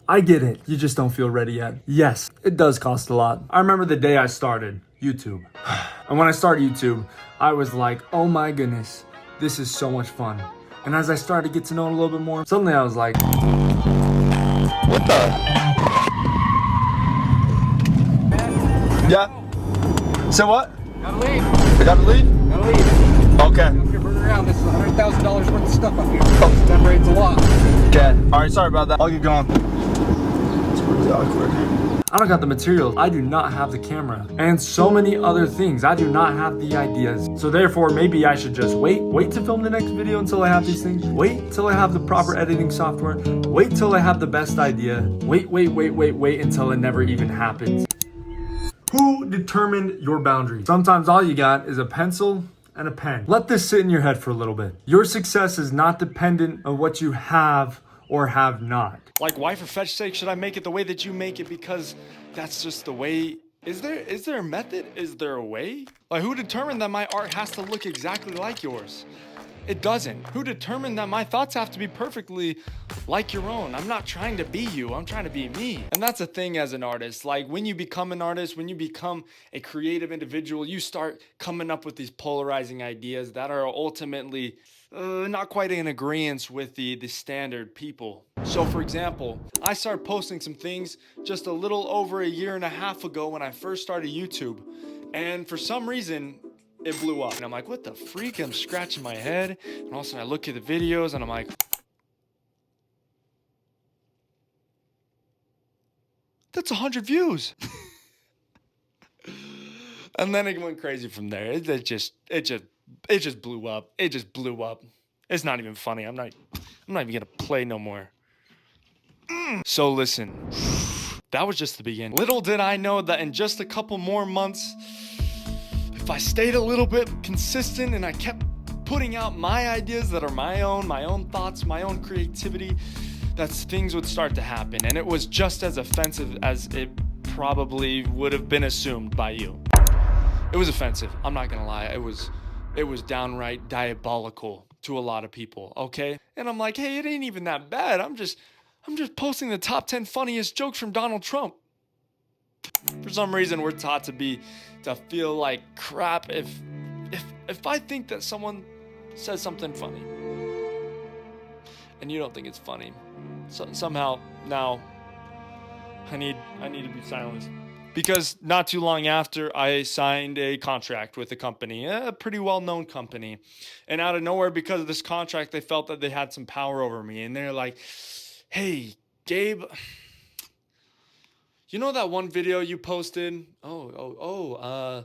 I get it. You just don't feel ready yet. Yes, it does cost a lot. I remember the day I started YouTube. And when I started YouTube, I was like, oh my goodness, this is so much fun. And as I started to get to know it a little bit more, suddenly I was like, what the? Yeah. So what? Gotta leave. I gotta leave? Gotta leave. Okay. Don't get burned around. This is $100,000 worth of stuff up here. Oh. That rate's a lot. Okay. Alright, sorry about that. I'll get going. It's really awkward. I don't got the materials. I do not have the camera. And so many other things. I do not have the ideas. So therefore, maybe I should just wait to film the next video until I have these things. Wait till I have the proper editing software. Wait till I have the best idea. Wait until it never even happens. Who determined your boundaries? Sometimes all you got is a pencil and a pen. Let this sit in your head for a little bit. Your success is not dependent on what you have or have not. Like, why for fetch sake should I make it the way that you make it? Because that's just the way. Is there a method? Is there a way? Like, who determined that my art has to look exactly like yours? It doesn't. Who determined that my thoughts have to be perfectly like your own? I'm not trying to be you, I'm trying to be me. And that's the thing as an artist. Like, when you become an artist, when you become a creative individual, you start coming up with these polarizing ideas that are ultimately not quite in agreement with the standard people. So for example, I started posting some things just a little over a year and a half ago when I first started YouTube. And for some reason, it blew up. And I'm like, what the freak? I'm scratching my head. And all of a sudden I look at the videos and I'm like, that's 100 views. And then it went crazy from there. It just blew up. It just blew up. It's not even funny. I'm not even gonna play no more. So listen, that was just the beginning. Little did I know that in just a couple more months, if I stayed a little bit consistent and I kept putting out my ideas that are my own thoughts, my own creativity, that things would start to happen. And it was just as offensive as it probably would have been assumed by you. It was offensive. I'm not gonna lie. It was downright diabolical to a lot of people, okay? And I'm like, hey, it ain't even that bad. I'm just posting the top 10 funniest jokes from Donald Trump. For some reason, we're taught to feel like crap if I think that someone says something funny and you don't think it's funny. So somehow now I need to be silenced. Because not too long after, I signed a contract with a company, a pretty well-known company. And out of nowhere, because of this contract, they felt that they had some power over me. And they're like, hey, Gabe, you know that one video you posted? Yeah,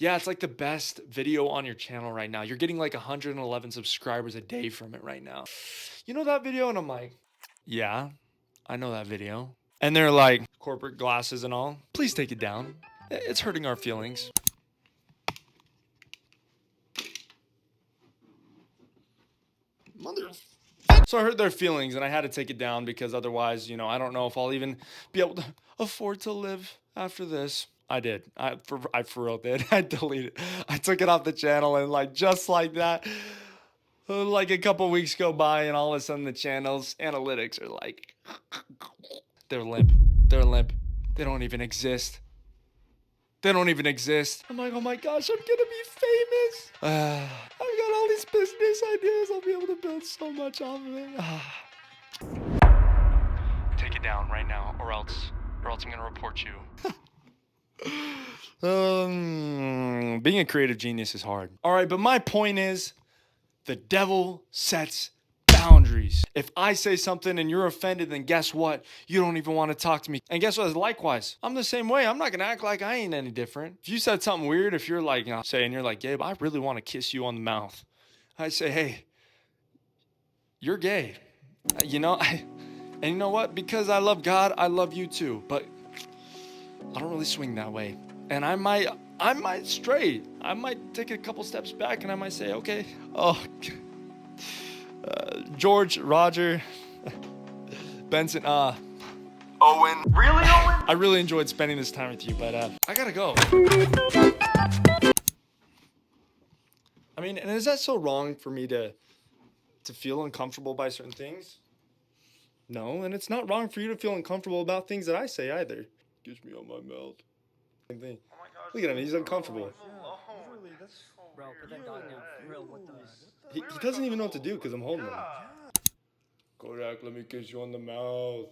it's like the best video on your channel right now. You're getting like 111 subscribers a day from it right now. You know that video? And I'm like, yeah, I know that video. And they're like, corporate glasses and all, please take it down. It's hurting our feelings. So I hurt their feelings and I had to take it down because otherwise, I don't know if I'll even be able to afford to live after this. I did. I for real did. I deleted it. I took it off the channel and just like that, like a couple weeks go by and all of a sudden the channel's analytics are like, they're limp. They're limp. They don't even exist. They don't even exist. I'm like, oh my gosh, I'm gonna be famous. I've got all these business ideas. I'll be able to build so much off of it. Take it down right now, or else I'm gonna report you. Being a creative genius is hard. All right, but my point is, the devil sets boundaries. If I say something and you're offended, then guess what? You don't even want to talk to me. And guess what? Likewise, I'm the same way. I'm not going to act like I ain't any different. If you said something weird, if you're like, saying you're like, Gabe, I really want to kiss you on the mouth. I say, hey, you're gay. And you know what? Because I love God, I love you too. But I don't really swing that way. And I might stray. I might take a couple steps back and I might say, okay, George, Roger, Benson, Owen. Really, Owen? I really enjoyed spending this time with you, but I gotta go. I mean, and is that so wrong for me to feel uncomfortable by certain things? No, and it's not wrong for you to feel uncomfortable about things that I say either. Gives me on my mouth. Same thing. Look at him, he's uncomfortable. Bro, put that dog down. For real, what the? He doesn't even know what to do because I'm holding him. Kodak, let me kiss you on the mouth.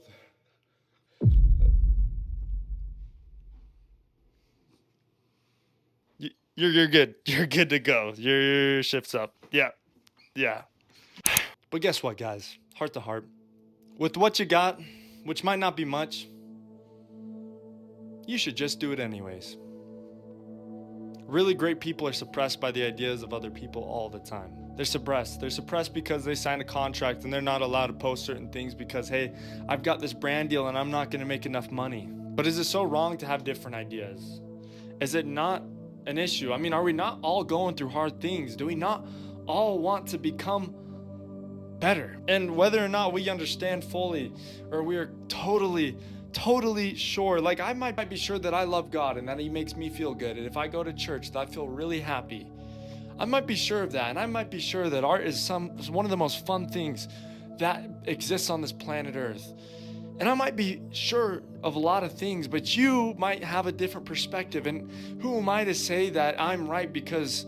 You're good. You're good to go. Your shift's up. Yeah. Yeah. But guess what, guys? Heart to heart. With what you got, which might not be much, you should just do it anyways. Really great people are suppressed by the ideas of other people all the time. They're suppressed. They're suppressed because they signed a contract and they're not allowed to post certain things because, hey, I've got this brand deal and I'm not going to make enough money. But is it so wrong to have different ideas? Is it not an issue? I mean, are we not all going through hard things? Do we not all want to become better? And whether or not we understand fully or we are totally sure, like I might be sure that I love God and that he makes me feel good, and if I go to church that I feel really happy. I might be sure of that, and I might be sure that art is one of the most fun things that exists on this planet Earth. And I might be sure of a lot of things, but you might have a different perspective. And who am I to say that I'm right because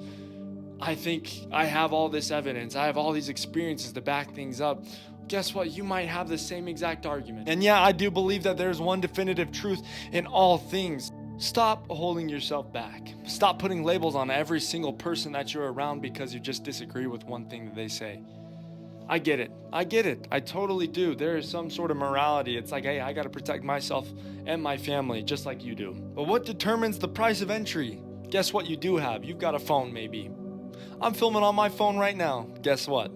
I think I have all this evidence, I have all these experiences to back things up? Guess what? You might have the same exact argument. And yeah, I do believe that there's one definitive truth in all things. Stop holding yourself back. Stop putting labels on every single person that you're around because you just disagree with one thing that they say. I get it. I totally do. There is some sort of morality. It's like, hey, I got to protect myself and my family just like you do. But what determines the price of entry? Guess what you do have? You've got a phone maybe. I'm filming on my phone right now. Guess what?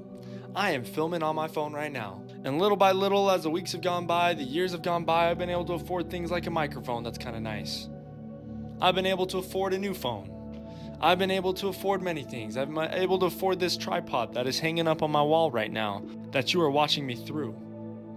I am filming on my phone right now. And little by little, as the weeks have gone by, the years have gone by, I've been able to afford things like a microphone that's kind of nice. I've been able to afford a new phone. I've been able to afford many things. I've been able to afford this tripod that is hanging up on my wall right now that you are watching me through.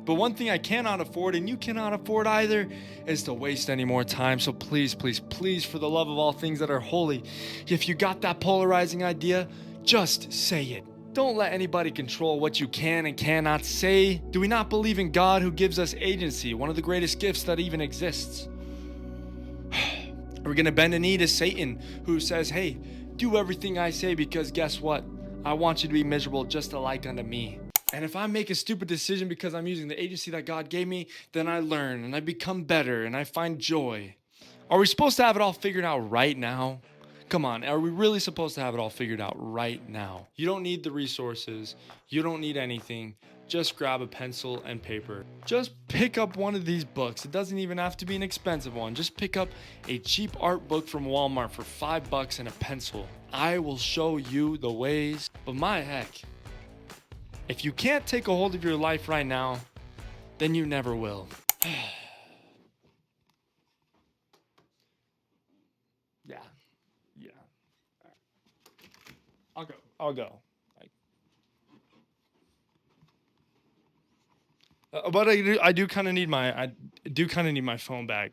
But one thing I cannot afford, and you cannot afford either, is to waste any more time. So please, please, please, for the love of all things that are holy, if you got that polarizing idea, just say it. Don't let anybody control what you can and cannot say. Do we not believe in God who gives us agency, one of the greatest gifts that even exists? We're going to bend a knee to Satan, who says, hey, do everything I say because guess what? I want you to be miserable just alike unto me. And if I make a stupid decision because I'm using the agency that God gave me, then I learn and I become better and I find joy. Are we supposed to have it all figured out right now? Come on, are we really supposed to have it all figured out right now? You don't need the resources. You don't need anything. Just grab a pencil and paper. Just pick up one of these books. It doesn't even have to be an expensive one. Just pick up a cheap art book from Walmart for $5 and a pencil. I will show you the ways. But my heck, if you can't take a hold of your life right now, then you never will. Yeah. I'll go. But I do kind of need my phone back.